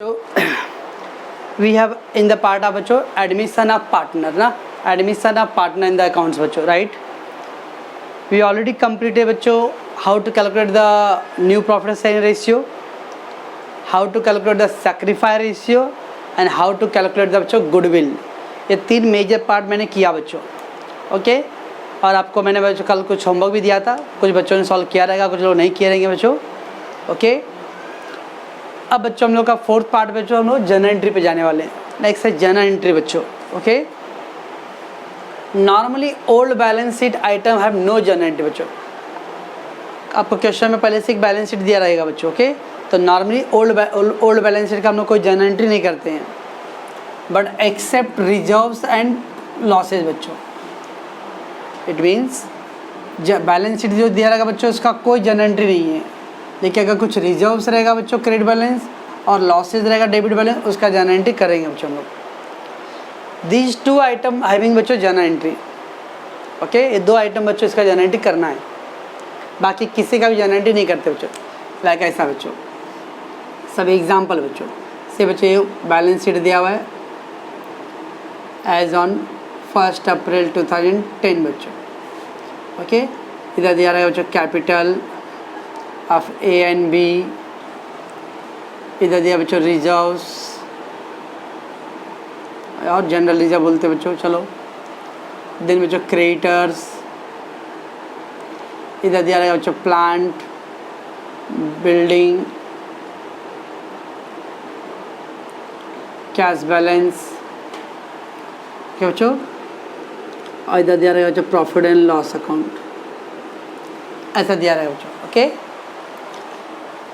So we have in the part of बच्चों admission of partner ना admission of partner in the accounts बच्चों right. We already completed बच्चों how to calculate the new profit sharing ratio, how to calculate the sacrifice ratio and how to calculate the बच्चों goodwill. ये तीन major part मैंने किया बच्चों okay और आपको मैंने बच्चों कल कुछ होमवर्क भी दिया था, कुछ बच्चों ने सॉल्व किया रहेगा, कुछ लोग नहीं किए रहेंगे बच्चों ओके। अब बच्चों हम लोग का फोर्थ पार्ट बच्चों हम लोग जर्नल एंट्री पे जाने वाले हैं। नेक्स्ट है जर्नल एंट्री बच्चों okay. Normally old balance sheet item have no journal entry बच्चों। आपको क्वेश्चन में पहले से एक बैलेंस शीट दिया रहेगा बच्चों ओके। तो नॉर्मली ओल्ड बैलेंस शीट का हम लोग कोई जर्नल एंट्री नहीं करते हैं but except reserves and losses बच्चों। इट मीन्स बैलेंस शीट जो दिया रहेगा बच्चों उसका कोई जर्नल एंट्री नहीं है, लेकिन अगर कुछ रिजर्व्स रहेगा बच्चों क्रेडिट बैलेंस और लॉसेज रहेगा डेबिट बैलेंस उसका जर्नल एंट्री करेंगे बच्चों हम लोग। दीज टू आइटम हैविंग बच्चों जर्नल एंट्री ओके। ये दो आइटम बच्चों इसका जर्नल एंट्री करना है, बाकी किसी का भी जर्नल एंट्री नहीं करते बच्चों। लाइक ऐसा बच्चों सब एग्जाम्पल बच्चों से बच्चों ये बैलेंस शीट दिया हुआ है एज ऑन 1 अप्रैल 2010 बच्चों ओके। इधर दिया रहेगा बच्चों capital of A and B, इधर दिया बच्चों रिजर्व्स और जनरल रिजर्व बोलते बच्चों चलो। देन बच्चों क्रेडिटर्स, इधर दिया रहेगा बच्चों प्लांट बिल्डिंग कैश बैलेंस क्या बच्चों, और इधर दिया रहेगा बच्चों प्रॉफिट एंड लॉस अकाउंट, ऐसा दिया रहेगा बच्चों ओके।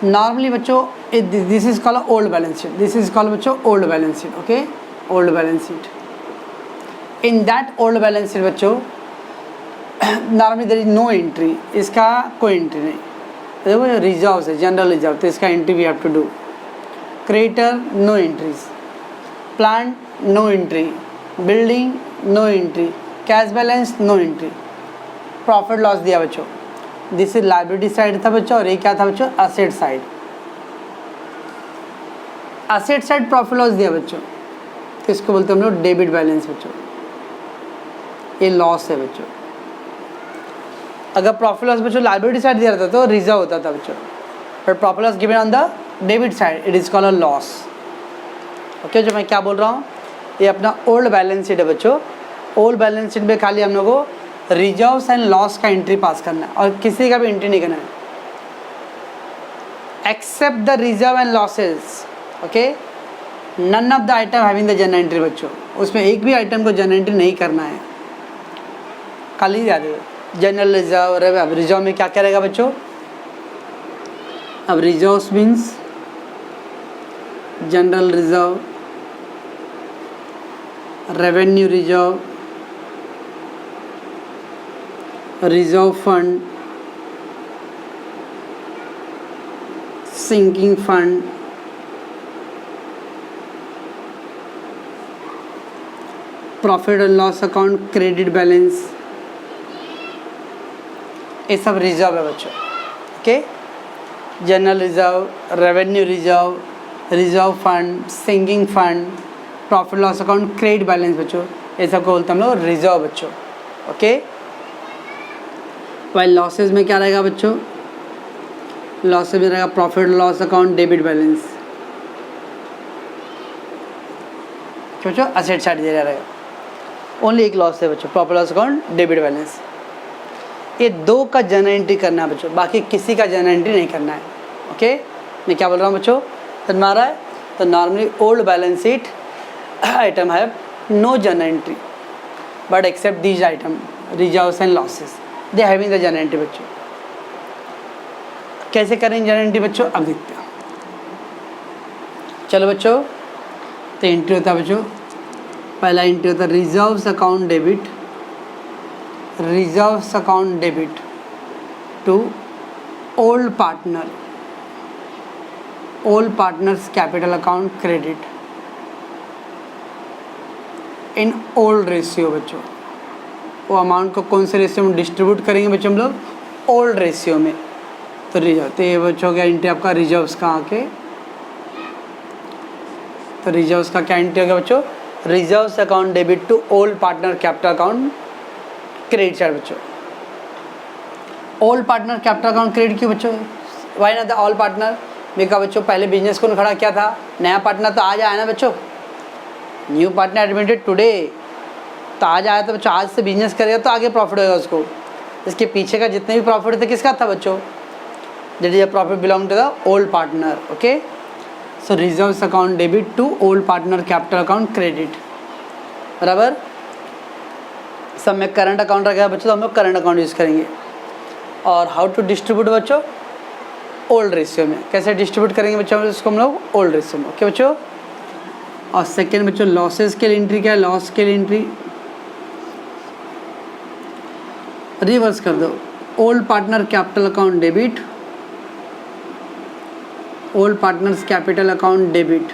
नॉर्मली बच्चों this is called old balance sheet, this is called बच्चों old balance sheet okay. Old balance sheet in that old balance sheet बच्चों normally there is no entry, इसका कोई entry नहीं। देखो रिजर्व है जनरल रिजर्व तो इसका entry we have to do. Creditor no entries, plant no entry, building no entry, cash balance no entry, profit loss दिया बच्चों। दिस इज लाइबिलिटी साइड था बच्चों और ये क्या था बच्चों asset side. Asset side profit loss दिया बच्चों तो इसको बोलते हैं हम लोग डेबिट बैलेंस बच्चों। ये लॉस है बच्चों। अगर प्रॉफिट लॉस बच्चों लाइबिलिटी साइड दिया रहता तो रिजर्व होता था बच्चों, but profit loss given on the debit side it is called a loss okay. जो मैं क्या बोल रहा हूँ ये अपना ओल्ड बैलेंस शीट है बच्चों। ओल्ड बैलेंस शीट में खाली हम लोग को रिजर्व्स एंड लॉस का एंट्री पास करना है और किसी का भी एंट्री नहीं करना है except the reserve and losses okay. None of the item having the general entry बच्चों, उसमें एक भी आइटम को जनरल एंट्री नहीं करना है, खाली याद है जनरल रिजर्व। अब रिजर्व में क्या क्या रहेगा बच्चों, अब reserves means general reserve, revenue reserve, reserve fund, sinking fund, profit and loss account, credit balance, ये सब रिजर्व है बच्चों okay. General reserve, revenue reserve, reserve fund, sinking fund, profit loss account, credit balance बच्चों, ये सब को बोलते हैं हम लोग रिजर्व बच्चों ओके। वाइल लॉसेज में क्या रहेगा बच्चों, लॉसेज में रहेगा profit loss account, debit balance बच्चों। असेट साइड दे रहेगा ओनली एक लॉस है बच्चों profit loss account, debit balance. ये दो का जर्नल एंट्री करना है बच्चों, बाकी किसी का जर्नल एंट्री नहीं करना है ओके। मैं क्या बोल रहा हूँ बच्चों समझ में आ रहा है। तो normally old balance sheet item have no journal entry but except these item reserves and losses they having the journal entry बच्चों। कैसे करेंगे जर्नल एंट्री बच्चों अब देखते हैं चलो बच्चों। तो एंट्री होता है बच्चों, पहला एंट्री होता है reserves account debit, reserves account debit to old partner, old partners capital account credit in old ratio बच्चों। वो अमाउंट को कौन से रेशियो में डिस्ट्रीब्यूट करेंगे बच्चों हम लोग, ओल्ड रेशियो में। तो रिजर्व, तो ये बच्चों का एंट्री आपका रिजर्व्स का आके तो रिजर्व्स का क्या एंट्री होगा बच्चों, reserves account debit to old partner capital account credit side बच्चों। Old partner capital account credit क्यों बच्चों, why not the all partner, देखा बच्चों पहले बिजनेस को खड़ा किया था, नया पार्टनर तो आज आया ना बच्चों, न्यू पार्टनर एडमिटेड टुडे, तो आज आया तो बच्चों आज से बिजनेस करेगा तो आगे प्रॉफिट होगा उसको, इसके पीछे का जितने भी प्रॉफिट थे किसका था बच्चों, that is profit belong to the old partner. Okay, so reserves account debit to old partner capital account credit, बराबर। सब में करंट अकाउंट रखा है बच्चों, तो हम लोग करंट अकाउंट यूज़ करेंगे। और हाउ टू डिस्ट्रीब्यूट बच्चों, ओल्ड रेशियो में, कैसे डिस्ट्रीब्यूट करेंगे बच्चों इसको हम लोग, ओल्ड रेशियो में। ओके बच्चों, और सेकेंड बच्चों लॉसेस के लिए एंट्री क्या है, लॉस के लिए एंट्री रिवर्स कर दो, old partner capital account debit, old partners capital account debit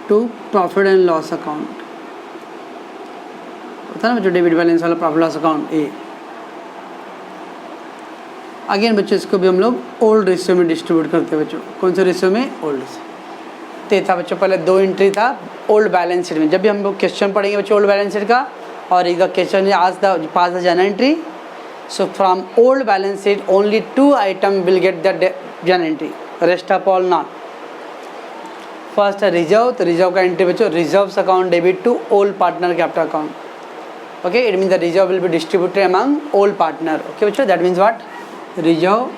to profit and loss account, होता है ना बच्चों डेबिट बैलेंस वाला प्रॉफिट लॉस अकाउंट ए। अगेन बच्चों इसको भी हम लोग ओल्ड रेशियो में डिस्ट्रीब्यूट करते हैं बच्चों, कौन से रेशियो में, ओल्ड रेशियो। तो था बच्चों पहले दो एंट्री था ओल्ड बैलेंस शीट में, जब भी हम लोग क्वेश्चन पढ़ेंगे बच्चों ओल्ड बैलेंस शीट का, और इसका क्वेश्चन आज the pass the journal entry, so from old balance sheet only 2 item will get the journal entry, rest of all not. First है रिजर्व, तो रिजर्व का एंट्री बच्चों reserves account debit to old partner capital account. Okay, it mean the reserve will be distributed among old partner. Okay बच्चों, that means what, reserve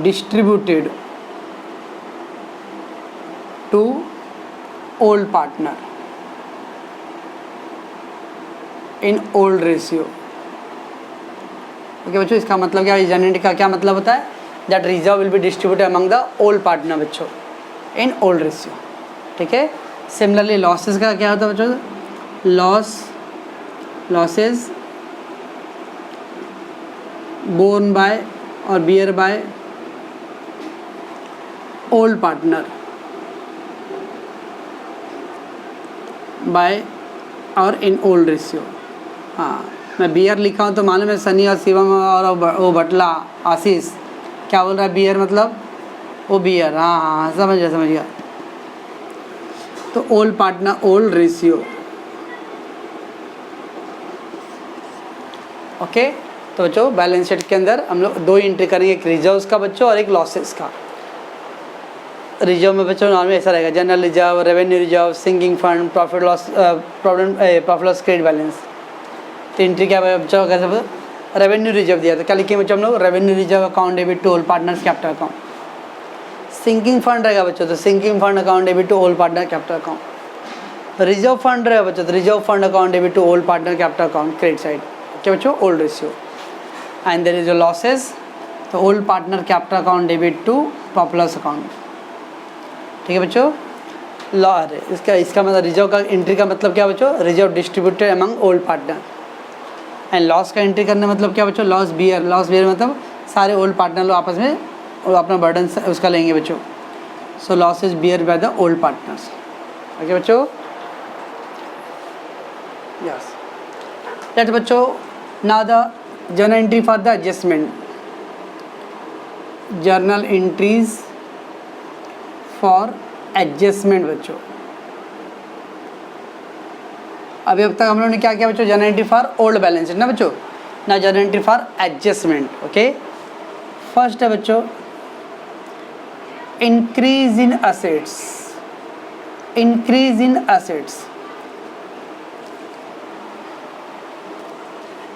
distributed to old partner in old ratio. Okay बच्चों, इसका मतलब क्या है, generate का क्या मतलब होता है, that reserve will be distributed among the old partner बच्चों इन ओल्ड रेशियो। ठीक है, सिमिलरली लॉसेस का क्या होता है बच्चों, लॉसेस बोर्न बाय और bear by old partner by और इन ओल्ड रेशियो। हाँ, मैं बियर लिखा हूँ तो मालूम है सनी और शिवम और वो भटला आशीष क्या बोल रहा है, बियर मतलब वो बियर, हाँ हाँ समझ गया। तो old partner old ratio. Okay, तो बच्चों बैलेंस शीट के अंदर हम लोग दो एंट्री करेंगे, एक रिजर्व्स का बच्चों और एक लॉसेस का। रिजर्व में बच्चों नॉर्मल ऐसा रहेगा, general reserve, revenue reserve, sinking fund, profit loss credit balance. तो एंट्री क्या है बच्चों, अगर रेवेन्यू रिजर्व दिया तो क्या लिखेंगे बच्चों हम लोग, revenue reserve account debit to old partners capital account. Sinking fund रहेगा बच्चों, तो sinking fund account debit to old partner capital account. Reserve fund रहेगा बच्चों, तो reserve fund account debit to old partner capital account credit side. क्या बच्चों, old ratio. And there is your losses, तो old partner capital account debit to profit loss account. ठीक है बच्चों, इसका मतलब रिजर्व का एंट्री का मतलब क्या बच्चों, reserve distributed among old partner. And loss का एंट्री करने मतलब क्या बच्चों, लॉस बियर मतलब सारे ओल्ड पार्टनर लोग आपस में अपना बर्डन उसका लेंगे बच्चों। So loss is bear by the old partners. Okay बच्चों, यस दैट बच्चों। Now the journal entry for the adjustment, journal entries for adjustment बच्चों। अभी अब तक हम लोगों ने क्या किया बच्चों, journal entry for old balance sheet ना बच्चों, ना journal entry for adjustment. Okay, first है बच्चों increase in assets, increase in assets.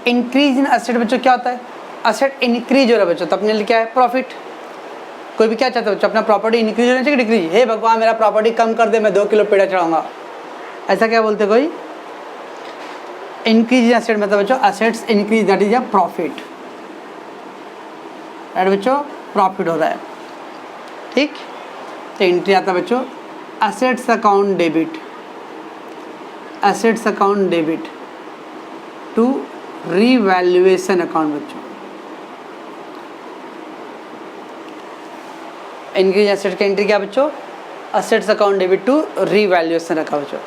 Increase in asset बच्चों क्या होता है, असेट इंक्रीज हो रहा है बच्चों, तो अपने लिए क्या है, प्रॉफिट। कोई भी क्या चाहता है बच्चों, अपना प्रॉपर्टी इंक्रीज होना चाहिए डिक्रीज, हे भगवान मेरा प्रॉपर्टी कम कर दे, मैं 2 किलो पेड़ा चढ़ाऊंगा, ऐसा क्या बोलते कोई। इंक्रीज इन असेट मतलब बच्चों assets increase, that is a profit, right बच्चों, प्रॉफिट हो रहा है। ठीक, तो एंट्री आता है बच्चों assets account debit, assets account debit to revaluation account बच्चों। इंक्रीज एसेट का एंट्री क्या बच्चों, assets account debit to revaluation account बच्चों।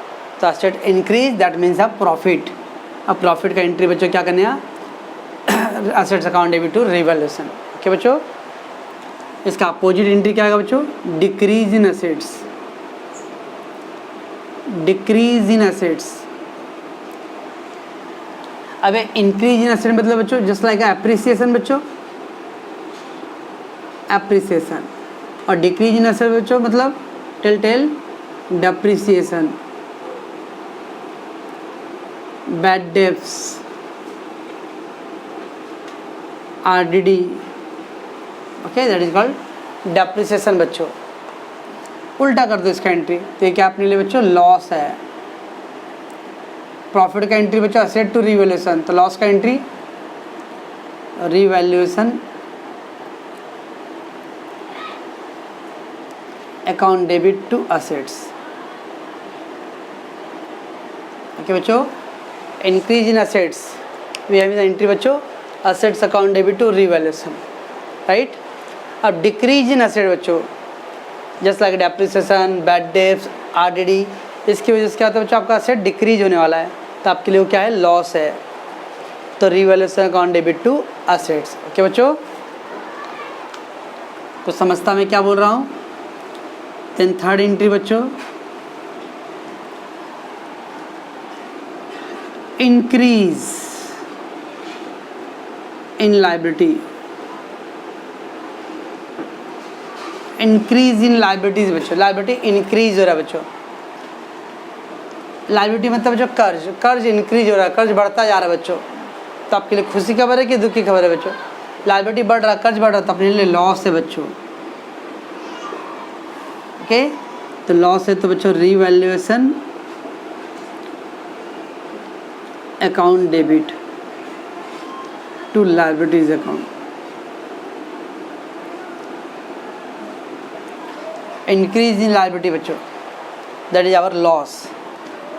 तो asset increase that means a profit. अब प्रॉफिट का एंट्री बच्चों क्या करने हैं, assets account debit to revaluation. Okay बच्चों, इसका अपोजिट एंट्री क्या आएगा बच्चों, decrease in assets, decrease in assets. अब इंक्रीज इन एसेट मतलब बच्चों जस्ट लाइक एप्रिसिएशन बच्चों, एप्रिसिएशन, और डिक्रीज इन एसेट बच्चों मतलब tell depreciation, bad debts, RDD, okay, that is called depreciation बच्चों। उल्टा कर दो इसका एंट्री, तो ये क्या अपने लिए बच्चों लॉस है। प्रॉफिट का एंट्री बच्चों असेट टू रिवैल्यूएशन, तो लॉस का entry revaluation account debit to assets. Okay बच्चों, increase in assets we have the entry बच्चों assets account debit to revaluation, right. अब डिक्रीज इन असेट बच्चों just like depreciation, bad debts, RDD, इसकी वजह से क्या होता है बच्चों आपका असेट डिक्रीज होने वाला है, तो आपके लिए वो क्या है लॉस है, तो revaluation account debit to assets. Okay बच्चों, तो समझता मैं क्या बोल रहा हूँ। देन थर्ड एंट्री बच्चों increase in liability, increase in liabilities बच्चों, लायबिलिटी इंक्रीज हो रहा है बच्चों। लायबिलिटी मतलब बच्चों कर्ज, कर्ज इंक्रीज हो रहा है, कर्ज बढ़ता जा रहा है बच्चों, तो आपके लिए खुशी खबर है कि दुख की खबर है बच्चों। लायबिलिटी बढ़ रहा है, कर्ज बढ़ रहा है, तो अपने लिए लॉस है बच्चों। ओके, तो लॉस है तो बच्चों revaluation account debit to liabilities account. Increase in liability बच्चों that is our loss,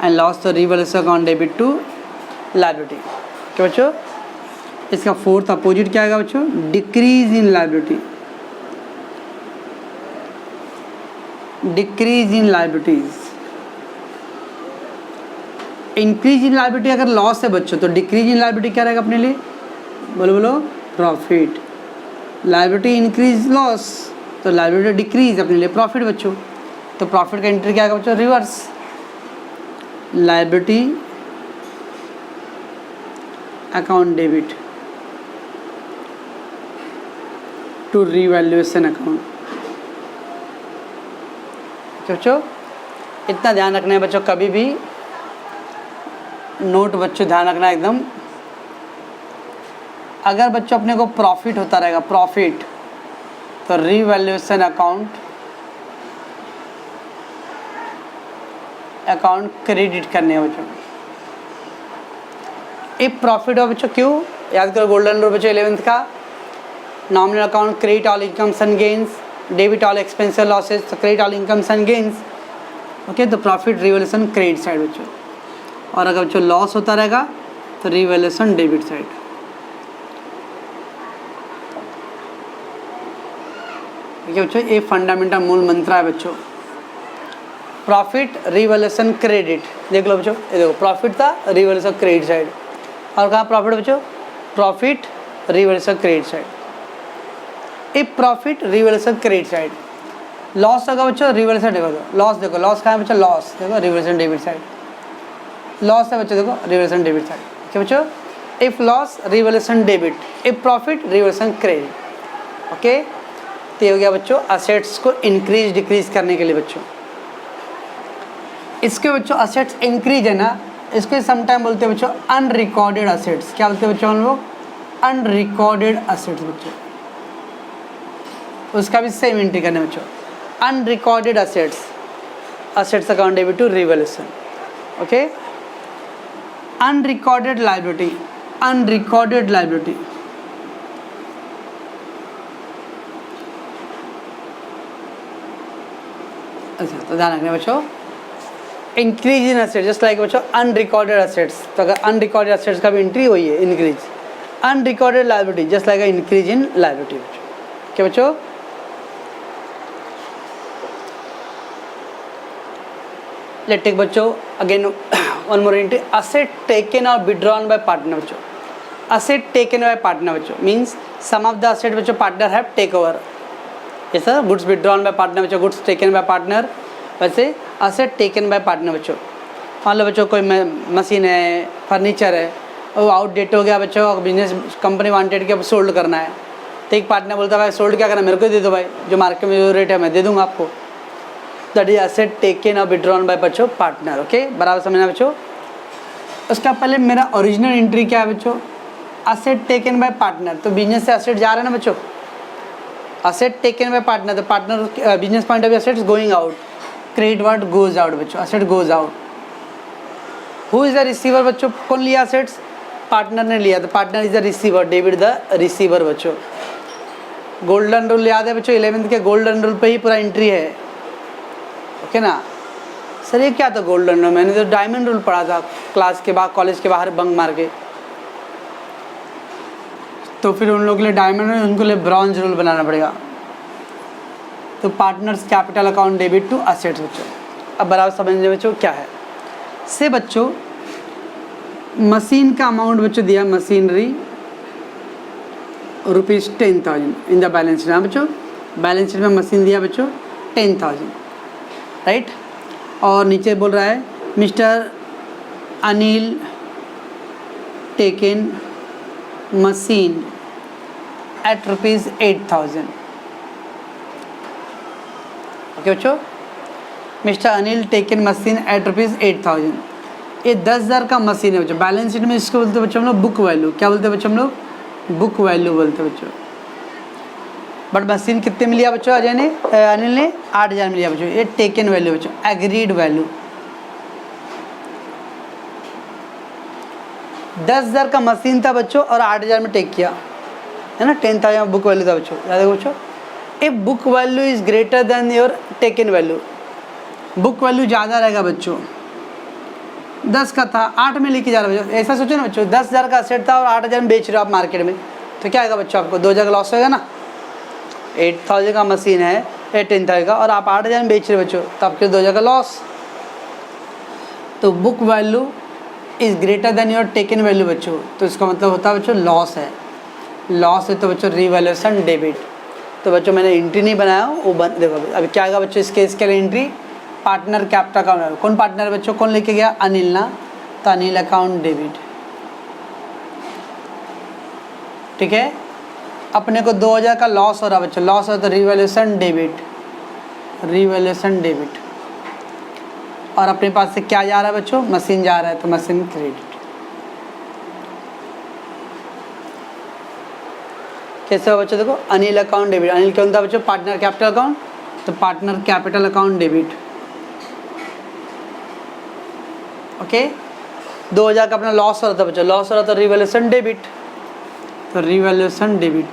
and loss तो revaluation account debit to liability. क्या बच्चों, इसका फोर्थ अपोजिट क्या आएगा बच्चों, decrease in liability, decrease in liabilities. Increase in liability अगर loss है बच्चों, तो डिक्रीज इन लायबिलिटी क्या रहेगा अपने लिए, बोलो बोलो प्रॉफिट। लायबिलिटी इंक्रीज लॉस, तो लायबिलिटी डिक्रीज अपने लिए प्रॉफिट बच्चों, तो प्रॉफिट का एंट्री क्या आएगा बच्चों reverse, liability account debit to revaluation account. बच्चों इतना ध्यान रखना है बच्चों, कभी भी नोट बच्चों ध्यान रखना एकदम। अगर बच्चों अपने को प्रॉफिट होता रहेगा, प्रॉफिट, तो रिवैल्यूएशन अकाउंट क्रेडिट करने हैं बच्चों। इफ प्रॉफिट हो बच्चों, क्यों याद करो गोल्डन रूल बच्चों 11th का, nominal account credit all incomes and gains, debit all expense and losses, तो credit all incomes and gains. Okay, तो प्रॉफिट रिवैल्यूएशन क्रेडिट साइड बच्चों, और अगर बच्चों लॉस होता रहेगा तो रिवैल्यूएशन डेबिट साइड। ठीक है बच्चों, ये फंडामेंटल मूल मंत्र है बच्चों। प्रॉफिट रिवैल्यूएशन क्रेडिट, देख लो बच्चों, ये देखो प्रॉफिट था रिवैल्यूएशन क्रेडिट साइड, और कहाँ प्रॉफिट बच्चों, profit revaluation credit side. If profit revaluation credit side, loss होगा बच्चों रिवैल्यूएशन देखो, लॉस देखो, लॉस कहाँ है बच्चों, लॉस देखो रिवैल्यूएशन डेबिट साइड, लॉस है बच्चों देखो रिवैल्यूएशन डेबिट साइड। ठीक है बच्चों, if loss revaluation debit, if profit revaluation credit. Okay, तो ये हो गया बच्चों असेट्स को इंक्रीज डिक्रीज करने के लिए बच्चों। इसके बच्चों असेट्स इंक्रीज है ना, इसके समटाइम बोलते हैं बच्चों अनरिकॉर्डेड असेट्स। क्या बोलते हैं बच्चों हम लोग, अनरिकॉर्डेड असेट्स बच्चों, उसका भी सेम एंट्री करने बच्चों, unrecorded assets, assets account debit to revaluation. Okay, unrecorded liability, unrecorded liability, अच्छा तो ध्यान रखना बच्चों, increase in assets just like बच्चों अनरिकॉर्डेड असेट्स, तो अगर अनरिकॉर्डेड असेट्स का भी एंट्री हुई है increase, unrecorded liability just like increase in liability बच्चों। क्या बच्चों, लेट टेक बच्चों again one more entry, asset taken और विड्रॉन बाय पार्टनर बच्चों। असेट टेकन बाय पार्टनर बच्चों means some of the asset बच्चों पार्टनर हैव टेक ओवर, ये sir goods withdrawn by partner बच्चों, गुड्स टेकन बाय पार्टनर, वैसे asset taken by partner बच्चों। मान लो बच्चों कोई मशीन है, फर्नीचर है, वो आउटडेट हो गया बच्चों, बिजनेस कंपनी वांटेड कि अब सोल्ड करना है, तो एक पार्टनर बोलता है भाई सोल्ड क्या करना, मेरे को दे दो भाई, जो मार्केट में जो रेट है मैं दे दूंगा आपको। दैट इज एसेट टेकन और विड्रॉन बाय बच्चों पार्टनर। ओके, बराबर समझना बच्चों। उसका पहले मेरा ओरिजिनल एंट्री क्या है बच्चों, एसेट टेकन बाय पार्टनर, तो बिजनेस से एसेट जा रहा है ना बच्चों, एसेट टेकन बाय पार्टनर, तो partner business point of view assets going out, credit word goes out बच्चों, asset goes out. Who is the receiver बच्चों, कौन लिया एसेट्स, पार्टनर ने लिया, तो partner is the receiver, debit the receiver बच्चों। Golden rule याद है बच्चों, 11th के गोल्डन रूल पे ही पूरा एंट्री है। ओके ना सर, ये क्या था गोल्डन रूल, मैंने तो डायमंड रूल पढ़ा था क्लास के बाद, कॉलेज के बाहर बंक मार के, तो फिर उन लोगों के लिए डायमंड रूल, उनको लिए ब्रॉन्ज रूल बनाना पड़ेगा। तो partners capital account debit to assets बच्चों। अब बराबर समझने बच्चों क्या है, से बच्चों मशीन का अमाउंट बच्चों दिया, machinery ₹10,000 in the balance sheet. हाँ बच्चों, बैलेंस शीट में मशीन दिया बच्चों 10,000, राइट। और नीचे बोल रहा है mister Anil taken machine at ₹8,000। Okay बच्चों, mister Anil taken machine at ₹8,000। ये 10,000 का मशीन है बच्चों। बैलेंस शीट में इसको बोलते हैं बच्चों हम लोग बुक वैल्यू। क्या बोलते हैं बच्चों हम लोग, बुक वैल्यू बोलते हैं बच्चों। बट मशीन कितने में लिया बच्चों, अजय ने, अनिल ने 8,000 में लिया बच्चों। ये टेकन वैल्यू बच्चों, एग्रीड वैल्यू। 10,000 का मशीन था बच्चों और 8,000 में टेक किया, है ना, 10,000 बुक वैल्यू था बच्चों। याद है बच्चों, a book value is greater than your taken value. Book value ज़्यादा रहेगा बच्चों, 10 का था 8 में लेके जा रहा बच्चों। ऐसा सोचो ना बच्चों, 10,000 का सेट था और 8,000 में बेच रहे हो आप मार्केट में, तो क्या आएगा बच्चों, आपको 2,000 का लॉस होगा ना। 8,000 का मशीन है, 10,000 का, और आप 8,000 में बेच रहे हो बच्चों, तो आपके 2,000 का लॉस। तो book value is greater than your taken value बच्चों, तो इसका मतलब होता है बच्चों लॉस है। लॉस है तो बच्चों रिवैल्यूएशन डेबिट। तो बच्चों मैंने एंट्री नहीं बनाया, वो देखो अभी क्या आएगा बच्चों, इसके इसके लिए एंट्री पार्टनर कैपिटल अकाउंट। कौन पार्टनर है बच्चों, कौन लेके गया, अनिल ना, तो अनिल अकाउंट डेबिट। ठीक है, अपने को 2,000 का लॉस हो रहा बच्चों, लॉस हो तो रिवैल्यूएशन डेबिट, रिवैल्यूएशन डेबिट। और अपने पास से क्या जा रहा है बच्चों, मशीन जा रहा है, तो मशीन क्रेडिट। कैसे हो बच्चों, देखो अनिल अकाउंट डेबिट। अनिल कौन था बच्चों, पार्टनर कैपिटल अकाउंट, तो partner capital account debit. Okay, 2,000 का अपना लॉस हो रहा था बच्चों, लॉस हो रहा था रिवैल्यूएशन डेबिट, तो revaluation debit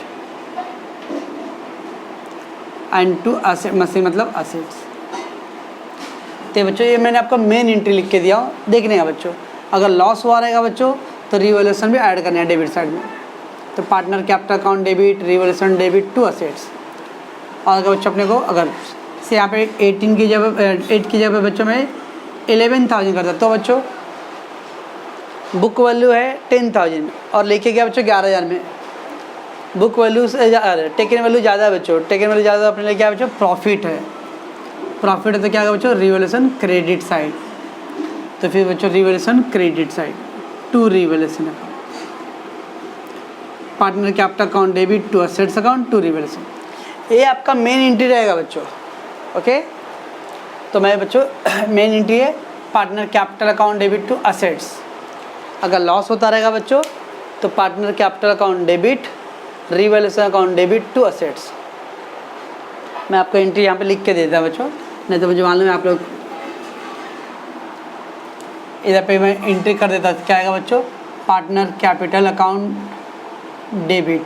and to asset, machine मतलब असेट्स। तो बच्चों ये मैंने आपको मेन एंट्री लिख के दिया हूँ, देखने का बच्चों। अगर लॉस हुआ रहेगा बच्चों तो रिवैल्यूएशन भी ऐड करना है डेबिट साइड में, तो partner capital account debit, revaluation debit to assets. और अगर बच्चों अपने को अगर से यहाँ पे 18 की जगह 8 की जगह बच्चों में 11,000 करता, तो बच्चों बुक वैल्यू है 10,000 और लेके गया बच्चों 11,000 में। बुक वैल्यू से टेकन वैल्यू ज़्यादा है बच्चों, टेकन वैल्यू ज़्यादा अपने लिए क्या है बच्चों, प्रॉफिट है। प्रॉफिट है तो क्या होगा बच्चों, रिवैल्यूएशन क्रेडिट साइड। तो फिर बच्चों revaluation credit side to revaluation account, partner capital account debit to assets account to revaluation. ये आपका मेन एंट्री रहेगा बच्चों। ओके, तो मैं बच्चों मेन एंट्री है partner capital account debit to assets. अगर लॉस होता रहेगा बच्चों तो partner capital account debit, revaluation account debit to assets. मैं आपको एंट्री यहाँ पे लिख के देता बच्चों, नहीं तो मुझे मालूम है आप लोग इधर पे मैं एंट्री कर देता। क्या आएगा बच्चों, partner capital account debit,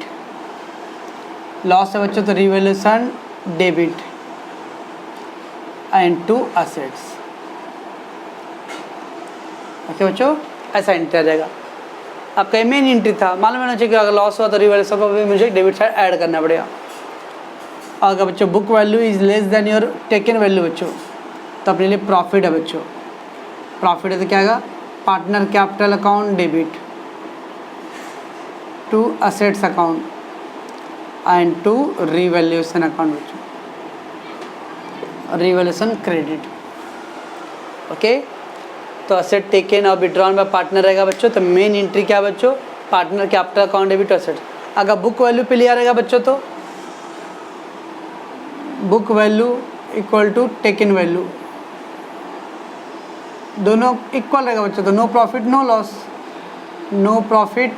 loss है बच्चों तो revaluation debit and to assets. Okay बच्चों, ऐसा एंट्री आ जाएगा। आपका मेन एंट्री था, मालूम होना चाहिए कि अगर लॉस हुआ तो रिवैल्यूएशन को भी मुझे डेबिट साइड ऐड करना पड़ेगा। अगर बच्चों book value is less than your taken value बच्चों, तो अपने लिए प्रॉफिट है बच्चों। प्रॉफिट है तो क्या आएगा, partner capital account debit to assets account and to revaluation account बच्चों। Revaluation credit. ओके, तो असेट टेकन और विड्रॉन बाय पार्टनर रहेगा बच्चों। तो मेन एंट्री क्या है बच्चों, partner capital account debit asset. अगर बुक वैल्यू पे लिया रहेगा बच्चों तो book value equal to taken value, दोनों इक्वल रहेगा बच्चों। तो no profit no loss, no profit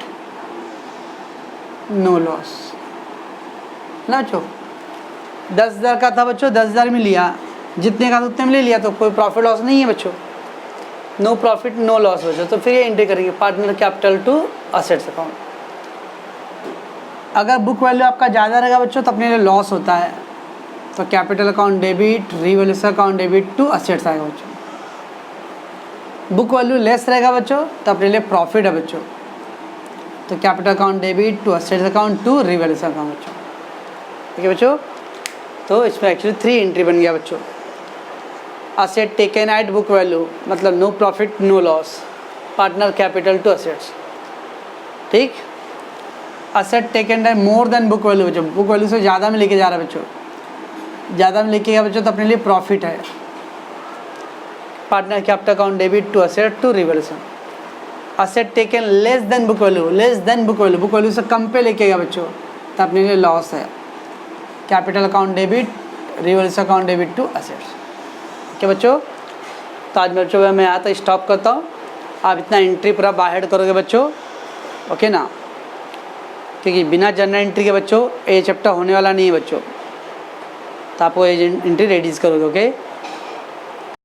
no loss ना बच्चों। 10,000 का था बच्चों, 10,000 में लिया, जितने का था उतने में ले लिया, तो कोई प्रॉफिट लॉस नहीं है बच्चों, नो प्रॉफिट नो लॉस बच्चों। तो फिर ये एंट्री करेंगे partner capital to assets account. अगर बुक वैल्यू आपका ज़्यादा रहेगा बच्चों तो अपने लिए लॉस होता है, तो capital account debit revaluation account debit to assets आएगा बच्चों। बुक वैल्यू लेस रहेगा बच्चों तो अपने लिए प्रॉफिट है बच्चों, तो capital account debit to assets account to revaluation account बच्चों। ठीक है बच्चों, तो इसमें एक्चुअली 3 एंट्री बन गया बच्चों। Asset taken at book value मतलब no profit no loss, partner capital to assets. ठीक, असेट टेकन है मोर देन बुक वैल्यू बच्चों, बुक वैल्यू से ज़्यादा में लेके जा रहा है बच्चों, ज़्यादा में लेके गया बच्चों तो अपने लिए प्रॉफिट है, partner capital account debit to asset to revaluation. Asset taken less than book value, less than book value, book value से कम पे लेके गया बच्चों तो अपने लिए लॉस है, capital account debit revaluation account debit to assets. ठीक है बच्चों, तो आज बच्चों मैं यहाँ तक स्टॉप करता हूँ। आप इतना एंट्री पूरा बाहर करोगे बच्चों, ओके ना, क्योंकि बिना जनरल एंट्री के बच्चों ये चैप्टर होने वाला नहीं है बच्चों, तो आपको ये एंट्री रेडीज करोगे। ओके।